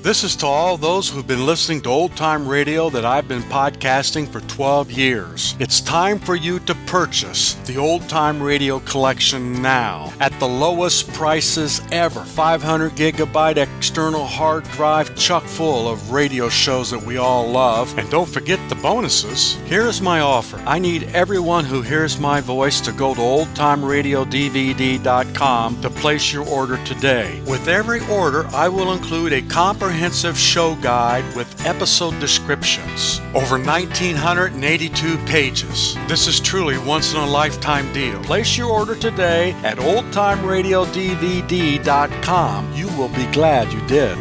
This is to all those who've been listening to old-time radio that I've been podcasting for 12 years. It's time for you to purchase the old-time radio collection now at the lowest prices ever. 500 gigabyte external hard drive chock full of radio shows that we all love. And don't forget the bonuses. Here's my offer. I need everyone who hears my voice to go to oldtimeradiodvd.com to place your order today. With every order, I will include a comprehensive show guide with episode descriptions. Over 1,982 pages. This is truly once-in-a-lifetime deal. Place your order today at oldtimeradiodvd.com. You will be glad you did.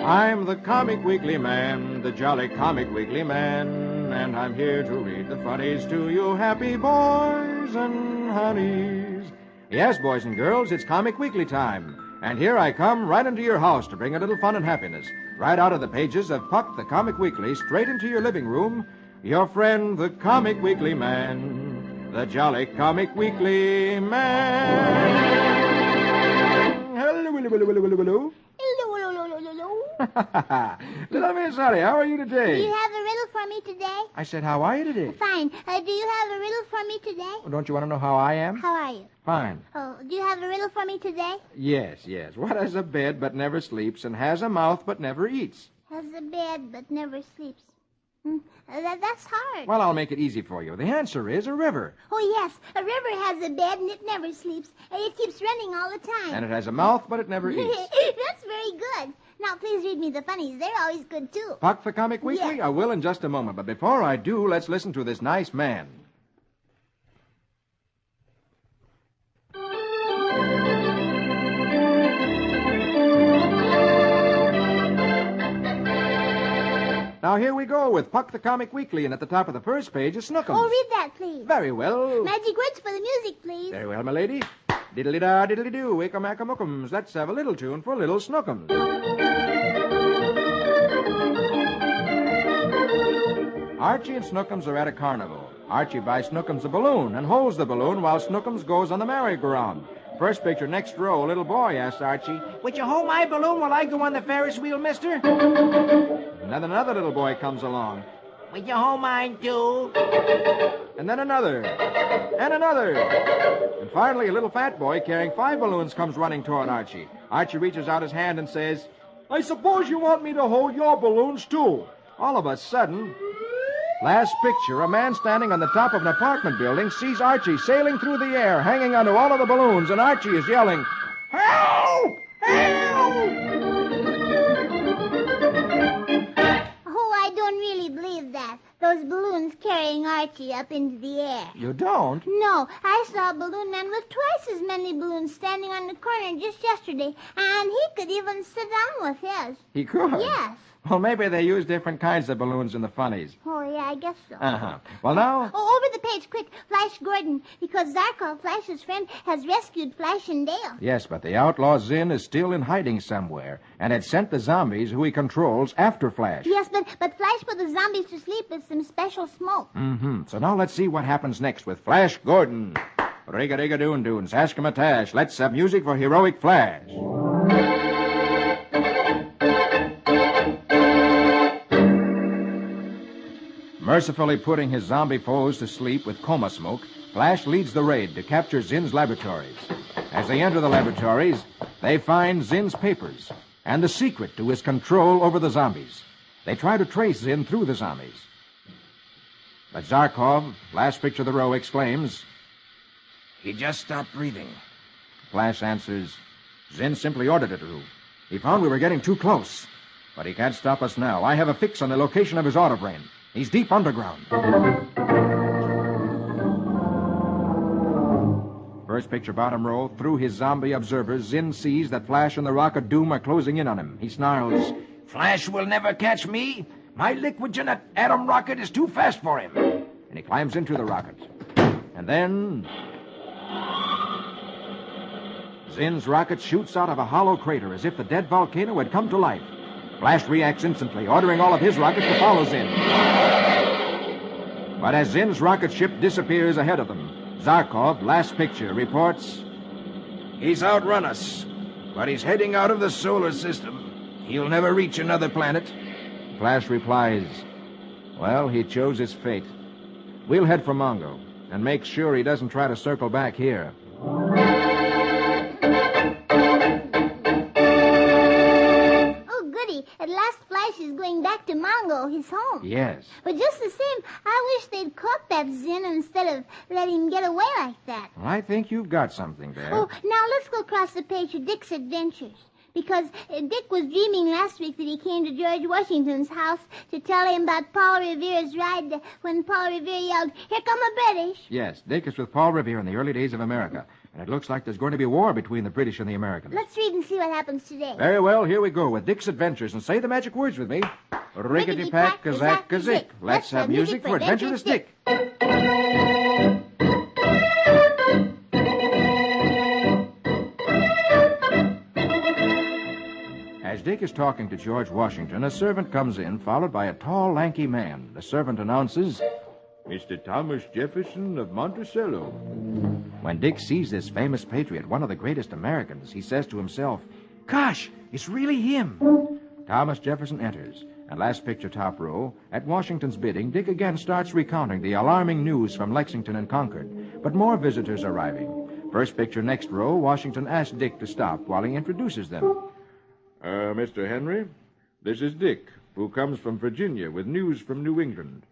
I'm the Comic Weekly Man, the jolly Comic Weekly Man, and I'm here to read the funnies to you happy boys and honeys. Yes, boys and girls, it's Comic Weekly time. And here I come right into your house to bring a little fun and happiness. Right out of the pages of Puck the Comic Weekly, straight into your living room, your friend the Comic Weekly Man, the jolly Comic Weekly Man. Hello, hello, hello, hello, hello. Little Miss Holly, how are you today? Do you have a riddle for me today? I said, how are you today? Fine. Do you have a riddle for me today? Well, don't you want to know how I am? How are you? Fine. Oh, do you have a riddle for me today? Yes, yes. What has a bed but never sleeps and has a mouth but never eats? Has a bed but never sleeps. That's hard. Well, I'll make it easy for you. The answer is a river. Oh, yes. A river has a bed and it never sleeps. It keeps running all the time. And it has a mouth, but it never eats. That's very good. Now, please read me the funnies. They're always good, too. Puck the Comic Weekly? Yes. I will in just a moment. But before I do, let's listen to this nice man. Now, here we go with Puck the Comic Weekly, and at the top of the first page is Snookums. Oh, read that, please. Very well. Magic words for the music, please. Very well, my lady. Diddly-da, diddly-doo, wickamacamookums. Let's have a little tune for little Snookums. Archie and Snookums are at a carnival. Archie buys Snookums a balloon and holds the balloon while Snookums goes on the merry-go-round. First picture, next row, a little boy asks Archie, "Would you hold my balloon while I go on the Ferris wheel, mister?" And then another little boy comes along. "Would you hold mine, too?" And then another. And another. And finally, a little fat boy carrying 5 balloons comes running toward Archie. Archie reaches out his hand and says, "I suppose you want me to hold your balloons, too." All of a sudden, last picture, a man standing on the top of an apartment building sees Archie sailing through the air, hanging onto all of the balloons, and Archie is yelling, "Help! Help!" Oh, I don't really believe that. Those balloons carrying Archie up into the air. You don't? No, I saw a balloon man with twice as many balloons standing on the corner just yesterday, and he could even sit down with his. He could? Yes. Well, maybe they use different kinds of balloons in the funnies. Oh, yeah, I guess so. Uh-huh. Well, now... Oh, over the page, quick. Flash Gordon, because Zarkov, Flash's friend, has rescued Flash and Dale. Yes, but the outlaw Zinn is still in hiding somewhere, and had sent the zombies who he controls after Flash. Yes, but Flash put the zombies to sleep with some special smoke. Mm-hmm. So now let's see what happens next with Flash Gordon. Rig-a-rig-a-doon-doons, ask-a-matash. Let's have music for Heroic Flash. Mercifully putting his zombie foes to sleep with coma smoke, Flash leads the raid to capture Zinn's laboratories. As they enter the laboratories, they find Zinn's papers and the secret to his control over the zombies. They try to trace Zinn through the zombies. But Zarkov, last picture of the row, exclaims, "He just stopped breathing." Flash answers, "Zinn simply ordered it to. He found we were getting too close. But he can't stop us now. I have a fix on the location of his autobrain. He's deep underground." First picture, bottom row. Through his zombie observers, Zinn sees that Flash and the Rocket Doom are closing in on him. He snarls, "Flash will never catch me. My liquid-genet atom rocket is too fast for him." And he climbs into the rocket. And then... Zinn's rocket shoots out of a hollow crater as if the dead volcano had come to life. Flash reacts instantly, ordering all of his rockets to follow Zinn. But as Zinn's rocket ship disappears ahead of them, Zarkov, last picture, reports, "He's outrun us. but he's heading out of the solar system. He'll never reach another planet. Flash replies, well, he chose his fate. We'll head for Mongo and make sure he doesn't try to circle back here. Oh, goody. At last Flash is going back to Mongo, his home. Yes. But just the same, I wish they'd caught that Zin instead of letting him get away like that. Well, I think you've got something there. Oh, now let's go across the page to Dick's adventures. Because Dick was dreaming last week that he came to George Washington's house to tell him about Paul Revere's ride when Paul Revere yelled, "Here come the British!" Yes, Dick is with Paul Revere in the early days of America. And it looks like there's going to be war between the British and the Americans. Let's read and see what happens today. Very well, here we go with Dick's adventures. And say the magic words with me. Rickety-pack, kazak, kazik. Let's have music for Adventurous Dick. As Dick is talking to George Washington, a servant comes in, followed by a tall, lanky man. The servant announces, Mr. Thomas Jefferson of Monticello. When Dick sees this famous patriot, one of the greatest Americans, he says to himself, gosh, it's really him. Thomas Jefferson enters, and last picture top row, at Washington's bidding, Dick again starts recounting the alarming news from Lexington and Concord, but more visitors arriving. First picture next row, Washington asks Dick to stop while he introduces them. Mr. Henry, this is Dick, who comes from Virginia with news from New England.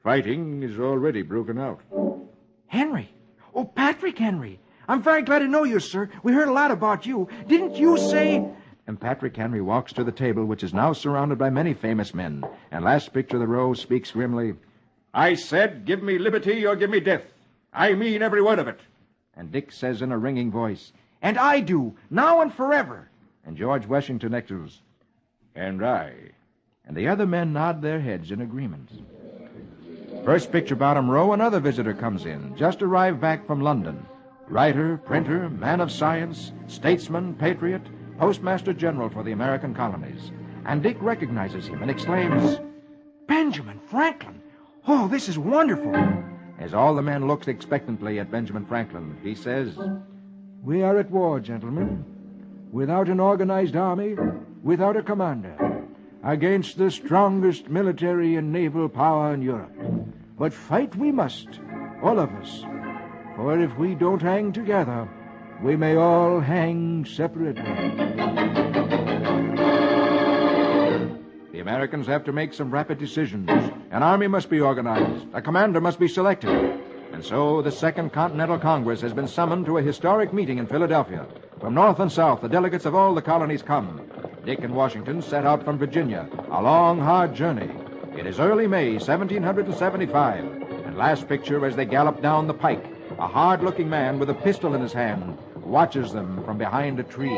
Fighting is already broken out. Henry? Oh, Patrick Henry. I'm very glad to know you, sir. We heard a lot about you. Didn't you say... And Patrick Henry walks to the table, which is now surrounded by many famous men. And last picture of the row speaks grimly, I said, give me liberty or give me death. I mean every word of it. And Dick says in a ringing voice, and I do, now and forever. And George Washington echoes, and I. And the other men nod their heads in agreement. First picture bottom row, another visitor comes in, just arrived back from London. Writer, printer, man of science, statesman, patriot, postmaster general for the American colonies. And Dick recognizes him and exclaims, Benjamin Franklin! Oh, this is wonderful! As all the men look expectantly at Benjamin Franklin, he says, we are at war, gentlemen. Without an organized army, without a commander, against the strongest military and naval power in Europe. But fight we must, all of us. For if we don't hang together, we may all hang separately. The Americans have to make some rapid decisions. An army must be organized. A commander must be selected. And so the Second Continental Congress has been summoned to a historic meeting in Philadelphia. From north and south, the delegates of all the colonies come. Dick and Washington set out from Virginia, a long, hard journey. It is early May, 1775. And last picture as they gallop down the pike, a hard-looking man with a pistol in his hand watches them from behind a tree.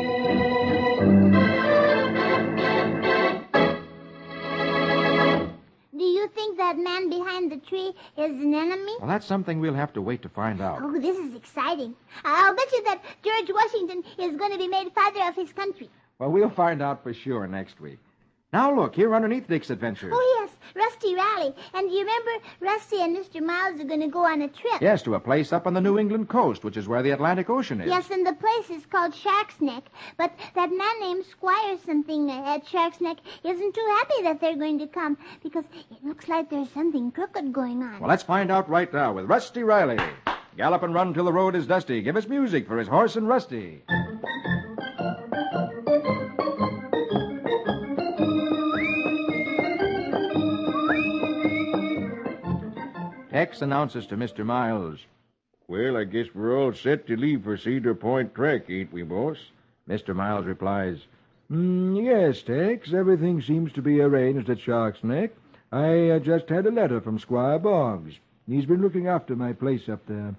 Do you think that man behind the tree is an enemy? Well, that's something we'll have to wait to find out. Oh, this is exciting. I'll bet you that George Washington is going to be made father of his country. Well, we'll find out for sure next week. Now look, here underneath Dick's adventures. Oh, yes, Rusty Riley. And do you remember Rusty and Mr. Miles are going to go on a trip? Yes, to a place up on the New England coast, which is where the Atlantic Ocean is. Yes, and the place is called Shark's Neck. But that man named Squire something at Shark's Neck isn't too happy that they're going to come because it looks like there's something crooked going on. Well, let's find out right now with Rusty Riley. Gallop and run till the road is dusty. Give us music for his horse and Rusty. Tex announces to Mr. Miles, well, I guess we're all set to leave for Cedar Point Track, ain't we, boss? Mr. Miles replies, yes, Tex. Everything seems to be arranged at Shark's Neck. I just had a letter from Squire Boggs. He's been looking after my place up there.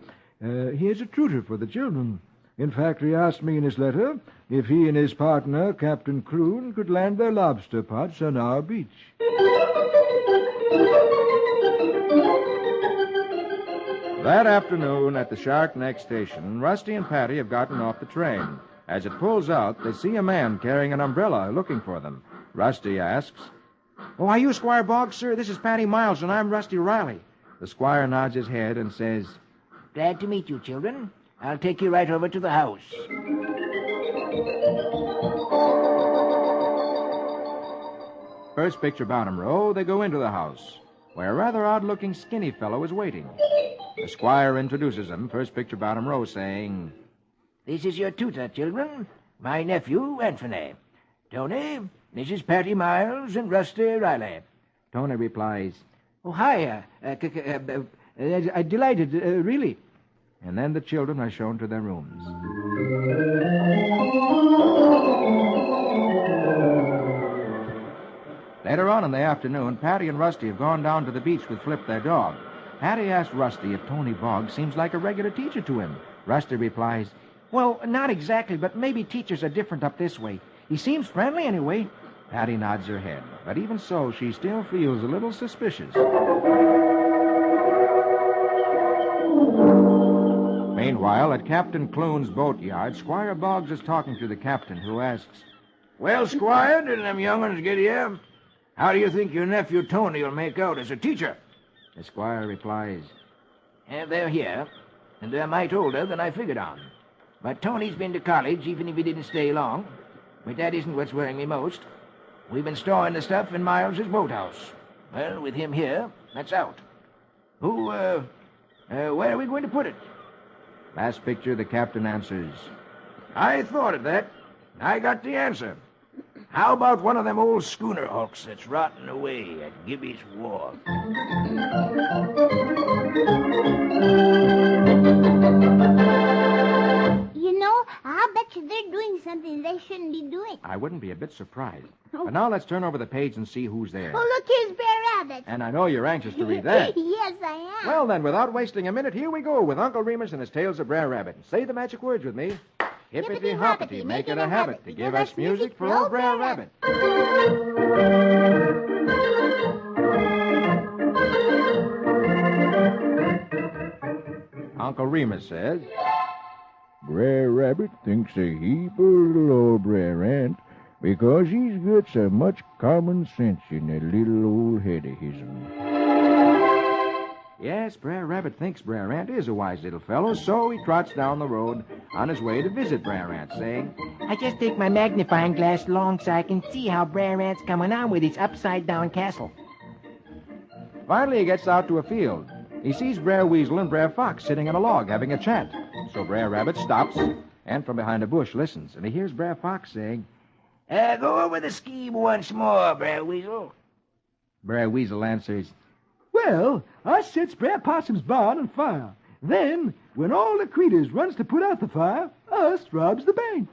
He is a tutor for the children. In fact, he asked me in his letter if he and his partner, Captain Croon, could land their lobster pots on our beach. That afternoon at the Shark Neck station, Rusty and Patty have gotten off the train. As it pulls out, they see a man carrying an umbrella looking for them. Rusty asks, oh, are you Squire Boggs, sir? This is Patty Miles, and I'm Rusty Riley. The squire nods his head and says, glad to meet you, children. I'll take you right over to the house. First picture, bottom row, they go into the house, where a rather odd-looking skinny fellow is waiting. The squire introduces him, first picture, bottom row, saying, "This is your tutor, children, my nephew, Anthony. Tony, Mrs. Patty Miles, and Rusty Riley." Tony replies, "Oh, hi. Delighted, really." and then the children are shown to their rooms. Later on in the afternoon, Patty and Rusty have gone down to the beach with Flip, their dog. Patty asks Rusty if Tony Boggs seems like a regular teacher to him. Rusty replies, "Well, not exactly, but maybe teachers are different up this way. He seems friendly anyway." Patty nods her head, but even so, she still feels a little suspicious. Meanwhile, at Captain Clune's boatyard, Squire Boggs is talking to the captain, who asks, "Well, Squire, did them young'uns get here? How do you think your nephew Tony will make out as a teacher?" The squire replies, They're here, and they're a mite older than I figured on. But Tony's been to college, even if he didn't stay long. But that isn't what's worrying me most. We've been storing the stuff in Miles's boathouse. Well, with him here, that's out. Where are we going to put it?" Last picture, the captain answers, "I thought of that. I got the answer. How about one of them old schooner hulks that's rotting away at Gibby's Wharf?" You know, I'll bet you they're doing something they shouldn't be doing. I wouldn't be a bit surprised. But now let's turn over the page and see who's there. Oh, look, here's Brer Rabbit. And I know you're anxious to read that. Yes, I am. Well, then, without wasting a minute, here we go with Uncle Remus and his Tales of Brer Rabbit. Say the magic words with me. Hippity-hoppity, make it a habit to give us music for old Brer Rabbit. Uncle Remus says, Brer Rabbit thinks a heap of little old Brer Ant because he's got so much common sense in that little old head of his'n. Yes, Brer Rabbit thinks Brer Ant is a wise little fellow, so he trots down the road on his way to visit Brer Ant, saying, "I just take my magnifying glass along so I can see how Brer Ant's coming on with his upside-down castle." Finally, he gets out to a field. He sees Brer Weasel and Brer Fox sitting on a log having a chat. So Brer Rabbit stops and from behind a bush listens, and he hears Brer Fox saying, "Go over the scheme once more, Brer Weasel." Brer Weasel answers, "Well, us sets Brer Possum's barn on fire. Then, when all the creeters runs to put out the fire, us robs the bank."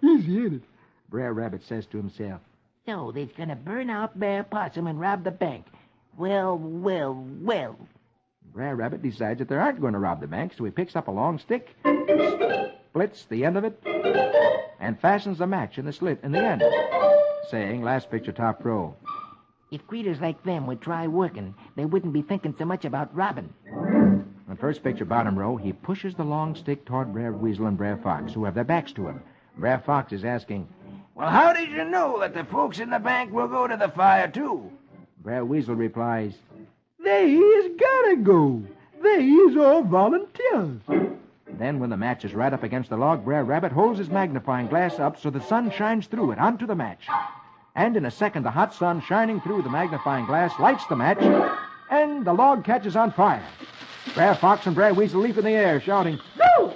Easy, ain't it? Brer Rabbit says to himself, "So they's gonna burn out Brer Possum and rob the bank. Well. Brer Rabbit decides that they aren't going to rob the bank, so he picks up a long stick, splits the end of it, and fastens a match in the slit in the end, saying, last picture, top row, If creeters like them would try working, they wouldn't be thinking so much about robbing." On first picture, bottom row, he pushes the long stick toward Brer Weasel and Brer Fox, who have their backs to him. Brer Fox is asking, "Well, how did you know that the folks in the bank will go to the fire, too?" Brer Weasel replies, They is gotta go. They is all volunteers. Then, when the match is right up against the log, Brer Rabbit holds his magnifying glass up so the sun shines through it onto the match. And in a second, the hot sun shining through the magnifying glass lights the match, and the log catches on fire. Brer Fox and Brer Weasel leap in the air, shouting, No!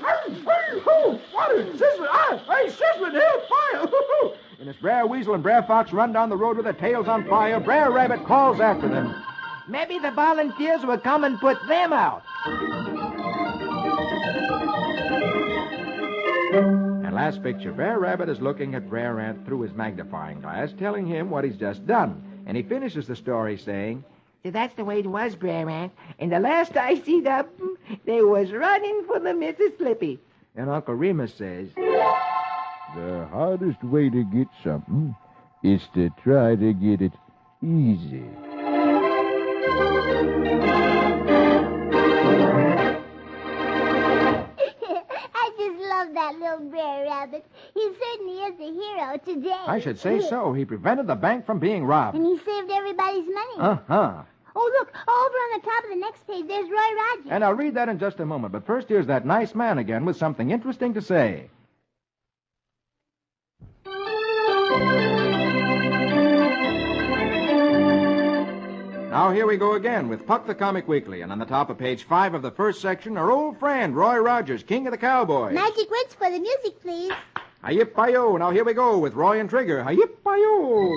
Water! Sizzling! I sizzling! Hell, fire! and as Brer Weasel and Brer Fox run down the road with their tails on fire, Brer Rabbit calls after them. Maybe the volunteers will come and put them out. And last picture, Brer Rabbit is looking at Brer Ant through his magnifying glass, telling him what he's just done. And he finishes the story saying, So that's the way it was, Brer Ant. And the last I see them, they was running for the Mississippi. And Uncle Remus says, The hardest way to get something is to try to get it easy. I just love that little Brer Rabbit. He certainly is a hero today. I should say so. He prevented the bank from being robbed. And he saved everybody's money. Uh-huh. Oh, look, over on the top of the next page, there's Roy Rogers. And I'll read that in just a moment. But first, here's that nice man again with something interesting to say. Now here we go again with Puck the Comic Weekly, and on the top of page 5 of the first section, our old friend, Roy Rogers, King of the Cowboys. Magic words for the music, please. Hi-yip-hi-yo. Now here we go with Roy and Trigger. Hi-yip-hi-yo.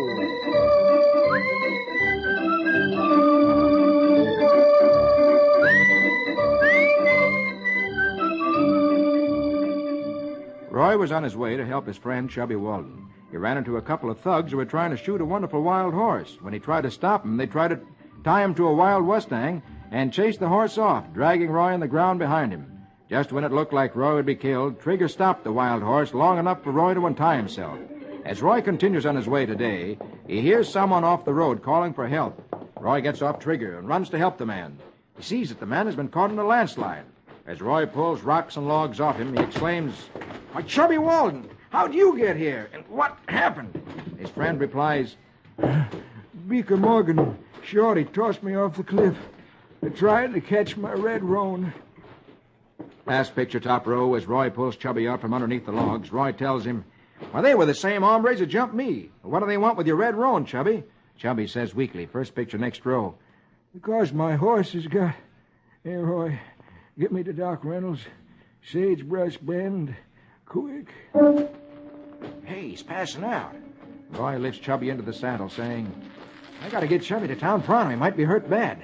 Roy was on his way to help his friend Chubby Walden. He ran into a couple of thugs who were trying to shoot a wonderful wild horse. When he tried to stop them, they tried to tie him to a wild Mustang and chase the horse off, dragging Roy on the ground behind him. Just when it looked like Roy would be killed, Trigger stopped the wild horse long enough for Roy to untie himself. As Roy continues on his way today, he hears someone off the road calling for help. Roy gets off Trigger and runs to help the man. He sees that the man has been caught in a landslide. As Roy pulls rocks and logs off him, he exclaims, "Why, Chubby Walden! How'd you get here? And what happened?" His friend replies, Beaker Morgan and Shorty tossed me off the cliff. They tried to catch my red roan. Last picture, top row, as Roy pulls Chubby out from underneath the logs, Roy tells him, "Well, they were the same hombres that jumped me. What do they want with your red roan, Chubby?" Chubby says weakly, first picture, next row, Because my horse has got... Hey, Roy, get me to Doc Reynolds. Sagebrush Bend. Quick. "Hey, he's passing out." Roy lifts Chubby into the saddle, saying, "I got to get Chubby to town pronto. He might be hurt bad.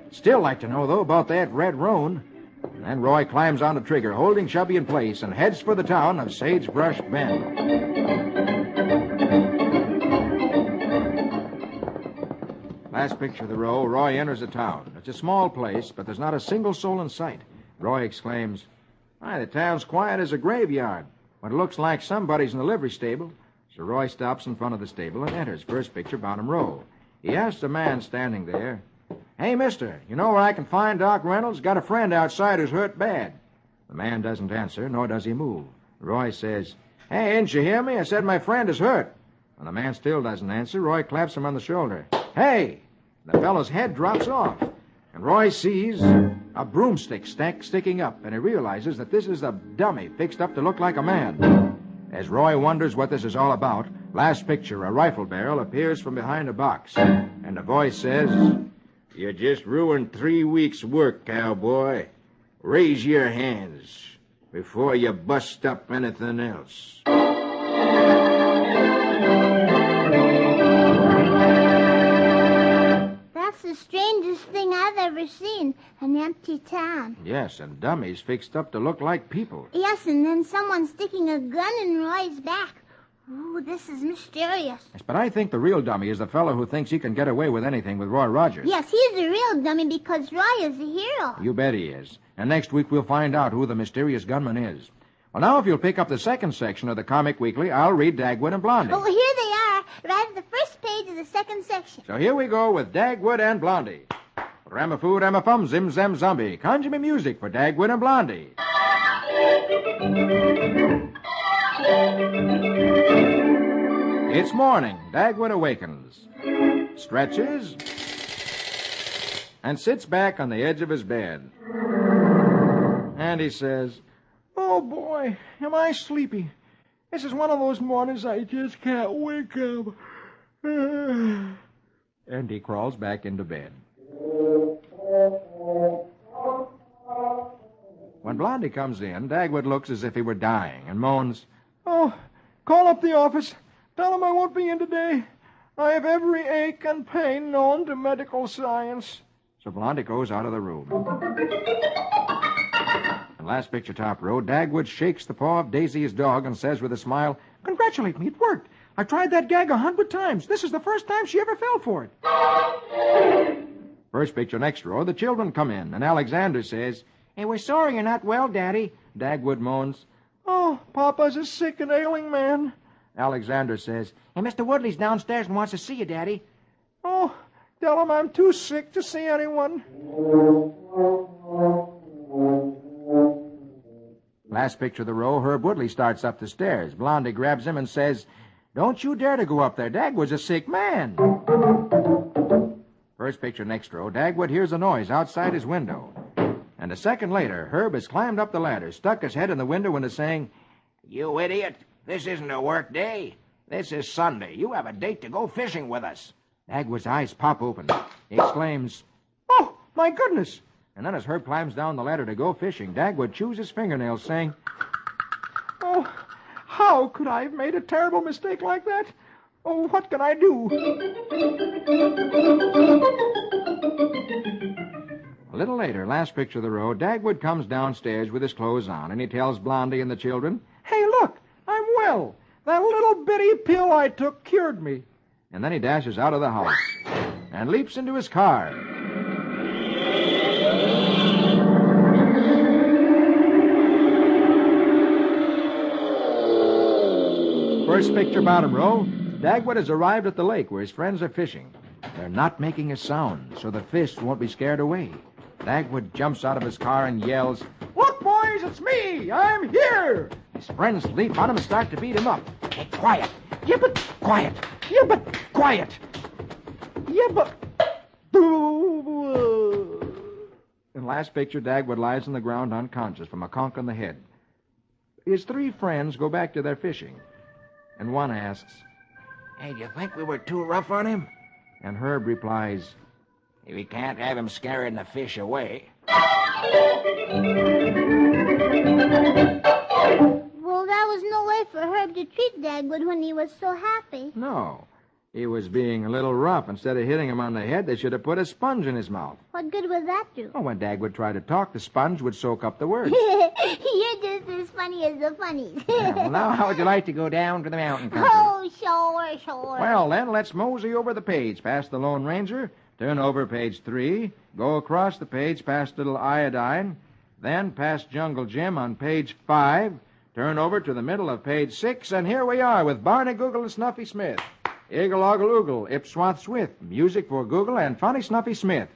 Still like to know, though, about that red roan." And then Roy climbs on the Trigger, holding Chubby in place, and heads for the town of Sagebrush Bend. Last picture of the row, Roy enters the town. It's a small place, but there's not a single soul in sight. Roy exclaims, "Why, the town's quiet as a graveyard, but it looks like somebody's in the livery stable." So Roy stops in front of the stable and enters. First picture, bottom row. He asks the man standing there, "Hey, mister, you know where I can find Doc Reynolds? Got a friend outside who's hurt bad." The man doesn't answer, nor does he move. Roy says, "Hey, didn't you hear me? I said my friend is hurt." When the man still doesn't answer, Roy claps him on the shoulder. "Hey!" The fellow's head drops off, and Roy sees a broomstick sticking up, and he realizes that this is a dummy fixed up to look like a man. As Roy wonders what this is all about, last picture, a rifle barrel appears from behind a box, and a voice says, "You just ruined 3 weeks' work, cowboy. Raise your hands before you bust up anything else." That's the strangest thing I've ever seen. An empty town. Yes, and dummies fixed up to look like people. Yes, and then someone sticking a gun in Roy's back. Ooh, this is mysterious. Yes, but I think the real dummy is the fellow who thinks he can get away with anything with Roy Rogers. Yes, he's the real dummy because Roy is the hero. You bet he is. And next week we'll find out who the mysterious gunman is. Well, now if you'll pick up the second section of the Comic Weekly, I'll read Dagwood and Blondie. Oh, here they are, right at the first page of the second section. So here we go with Dagwood and Blondie. Ramafoo, ramafum, zim, zam, zombie. Conjure me music for Dagwood and Blondie. It's morning. Dagwood awakens, stretches, and sits back on the edge of his bed. And he says, Oh, boy, am I sleepy. This is one of those mornings I just can't wake up. and he crawls back into bed. When Blondie comes in, Dagwood looks as if he were dying and moans, Oh, call up the office. Tell them I won't be in today. I have every ache and pain known to medical science. So Blondie goes out of the room. And last picture, top row, Dagwood shakes the paw of Daisy, his dog, and says with a smile, Congratulate me, it worked. I tried that gag 100 times. This is the first time she ever fell for it. First picture, next row, the children come in, and Alexander says, Hey, we're sorry you're not well, Daddy. Dagwood moans, Oh, Papa's a sick and ailing man. Alexander says, Hey, Mr. Woodley's downstairs and wants to see you, Daddy. Oh, tell him I'm too sick to see anyone. Last picture of the row, Herb Woodley starts up the stairs. Blondie grabs him and says, Don't you dare to go up there. Dagwood's a sick man. First picture, next row, Dagwood hears a noise outside his window. And a second later, Herb has climbed up the ladder, stuck his head in the window, and is saying, You idiot. This isn't a work day. This is Sunday. You have a date to go fishing with us. Dagwood's eyes pop open. He exclaims, "Oh, my goodness!" And then as Herb climbs down the ladder to go fishing, Dagwood chews his fingernails, saying, Oh, how could I have made a terrible mistake like that? Oh, what can I do? A little later, last picture of the row, Dagwood comes downstairs with his clothes on, and he tells Blondie and the children, Hey, look, I'm well. That little bitty pill I took cured me. and then he dashes out of the house and leaps into his car. First picture, bottom row. Dagwood has arrived at the lake where his friends are fishing. They're not making a sound, so the fish won't be scared away. Dagwood jumps out of his car and yells, Look, boys, it's me. I'm here. his friends leap on him and start to beat him up. Hey, quiet. Yeah, but Quiet. Yeah, but Quiet. Yeah, but In last picture, Dagwood lies on the ground unconscious from a conk on the head. His three friends go back to their fishing, and one asks, Hey, do you think we were too rough on him? and Herb replies, We can't have him scaring the fish away. Well, that was no way for Herb to treat Dagwood when he was so happy. no. He was being a little rough. Instead of hitting him on the head, they should have put a sponge in his mouth. What good would that do? Oh, when Dagwood tried to talk, the sponge would soak up the words. You're just as funny as the funnies. Yeah, well, now how would you like to go down to the mountain country? Oh, sure. Well, then, let's mosey over the page past the Lone Ranger, turn over page 3, go across the page past Little Iodine, then past Jungle Jim on page 5, turn over to the middle of page 6, and here we are with Barney Google and Snuffy Smith. Eagle Ogle Oogle, Ipswath Swith, music for Google and Funny Snuffy Smith.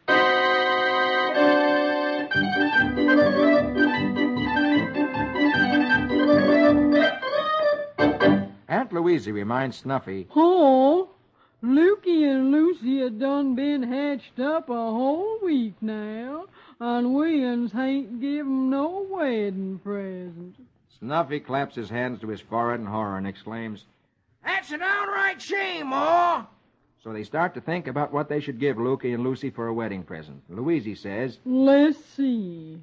Aunt Louise reminds Snuffy, Oh, Lukey and Lucy had done been hatched up a whole week now, and we ain't give 'em no wedding present. Snuffy claps his hands to his forehead in horror and exclaims, That's an outright shame, Ma. so they start to think about what they should give Lukey and Lucy for a wedding present. Louise says, Let's see.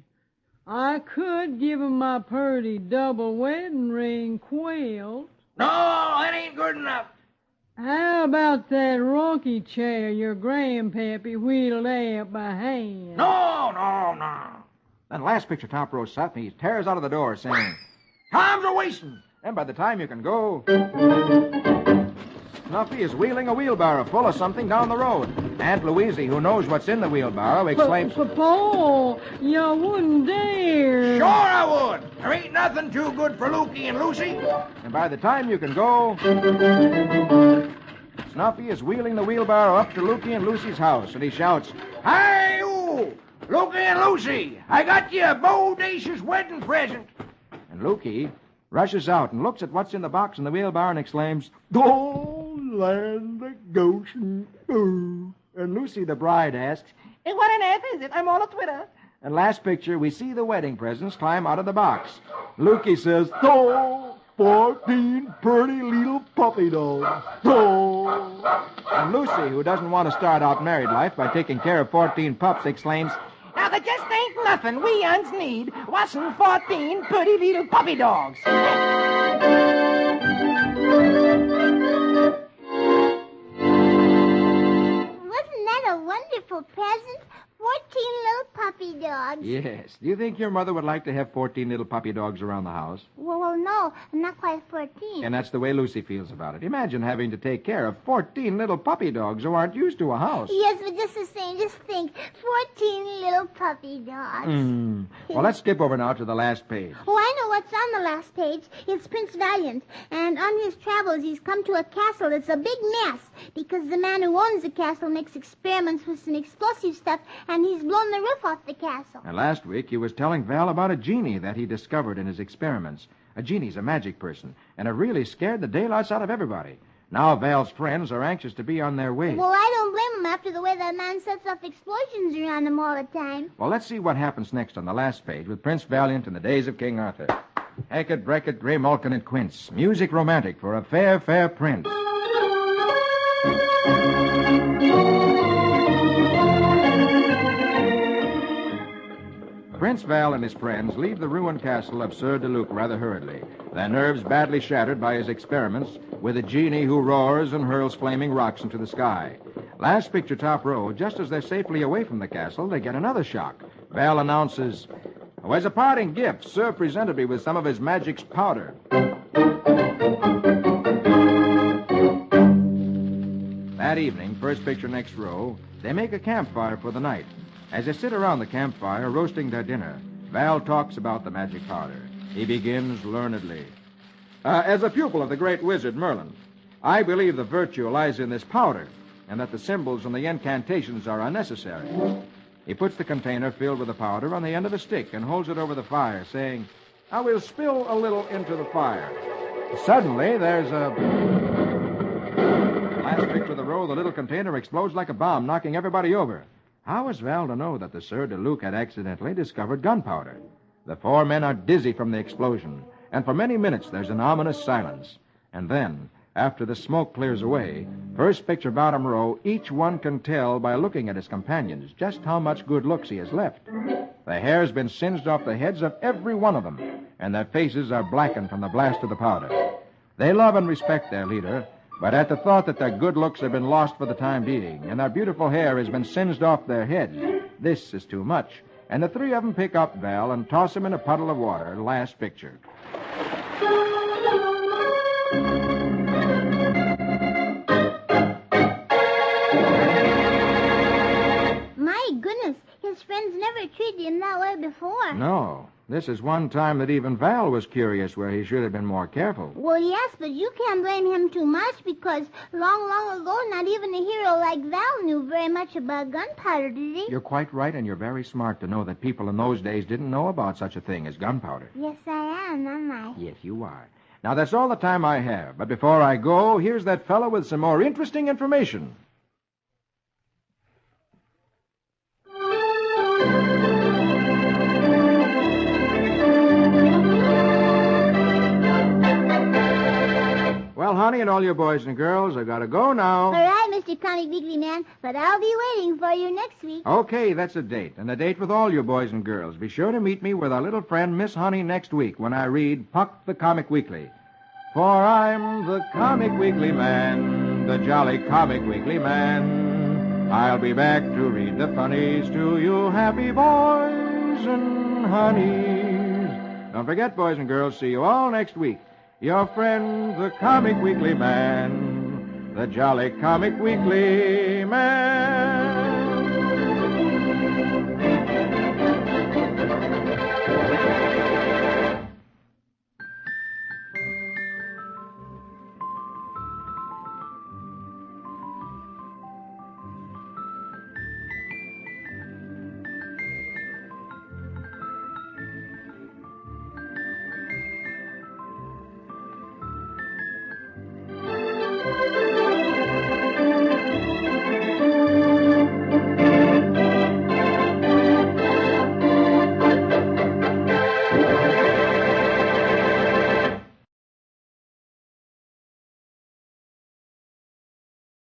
I could give 'em my purty double wedding ring quilt. No, that ain't good enough. How about that rocky chair your grandpappy wheeled out by hand? No. Then last picture, top row, Snuffy tears out of the door saying, Time's a wasting. and by the time you can go, Snuffy is wheeling a wheelbarrow full of something down the road. Aunt Louise, who knows what's in the wheelbarrow, exclaims, Paul, you wouldn't dare. Sure I would. There ain't nothing too good for Lukey and Lucy. and by the time you can go, Snuffy is wheeling the wheelbarrow up to Lukey and Lucy's house, and he shouts, Hi-oo! Lukey and Lucy, I got you a bodacious wedding present. and Lukey rushes out and looks at what's in the box in the wheelbarrow and exclaims, Oh, land the Goshen. Oh. and Lucy, the bride, asks, And what on earth is it? I'm all a twitter. and last picture, we see the wedding presents climb out of the box. Lukey says, Oh, 14 pretty little puppy dogs. Oh. And Lucy, who doesn't want to start out married life by taking care of 14 pups, exclaims, Now, there just ain't nothing we uns need. Wasn't 14 pretty little puppy dogs. Wasn't that a wonderful present? 14 little puppy dogs. yes. Do you think your mother would like to have 14 little puppy dogs around the house? Well, no, I'm not quite 14. And that's the way Lucy feels about it. Imagine having to take care of 14 little puppy dogs who aren't used to a house. Yes, but just the same, just think, 14 little puppy dogs. Well, let's skip over now to the last page. Oh, I know what's on the last page. It's Prince Valiant, and on his travels he's come to a castle that's a big mess because the man who owns the castle makes experiments with some explosive stuff, and he's blown the roof off the castle. And last week he was telling Val about a genie that he discovered in his experiments. A genie's a magic person, and it really scared the daylights out of everybody. Now Val's friends are anxious to be on their way. Well, I don't blame him after the way that man sets off explosions around him all the time. Well, let's see what happens next on the last page with Prince Valiant in the days of King Arthur. Hackett, Brackett, Grey Malkin, and Quince. Music romantic for a fair, fair prince. Prince Val and his friends leave the ruined castle of Sieur de Luc rather hurriedly, their nerves badly shattered by his experiments with a genie who roars and hurls flaming rocks into the sky. Last picture, top row, just as they're safely away from the castle, they get another shock. Val announces, "As a parting gift, Sir presented me with some of his magic's powder." That evening, first picture next row, they make a campfire for the night. As they sit around the campfire roasting their dinner, Val talks about the magic powder. He begins learnedly. As a pupil of the great wizard Merlin, I believe the virtue lies in this powder, and that the symbols and the incantations are unnecessary. He puts the container filled with the powder on the end of a stick and holds it over the fire, saying, "I will spill a little into the fire." Suddenly, there's a... Last picture of the row, the little container explodes like a bomb, knocking everybody over. How was Val to know that the Sieur de Luc had accidentally discovered gunpowder? The four men are dizzy from the explosion, and for many minutes there's an ominous silence. And then, after the smoke clears away, first picture bottom row, each one can tell by looking at his companions just how much good looks he has left. The hair's been singed off the heads of every one of them, and their faces are blackened from the blast of the powder. They love and respect their leader, but at the thought that their good looks have been lost for the time being, and their beautiful hair has been singed off their heads, this is too much. And the three of them pick up Val and toss him in a puddle of water. Last picture. My goodness, his friends never treated him that way before. No. This is one time that even Val was curious where he should have been more careful. Well, yes, but you can't blame him too much because long ago, not even a hero like Val knew very much about gunpowder, did he? You're quite right, and you're very smart to know that people in those days didn't know about such a thing as gunpowder. Yes, I am, am I? Yes, you are. Now, that's all the time I have. But before I go, here's that fellow with some more interesting information. Well, honey, and all your boys and girls, I've got to go now. All right, Mr. Comic Weekly Man, but I'll be waiting for you next week. Okay, that's a date, and a date with all your boys and girls. Be sure to meet me with our little friend Miss Honey next week when I read Puck the Comic Weekly. For I'm the Comic Weekly Man, the jolly Comic Weekly Man. I'll be back to read the funnies to you happy boys and honeys. Don't forget, boys and girls, see you all next week. Your friend, the Comic Weekly Man, the jolly Comic Weekly Man.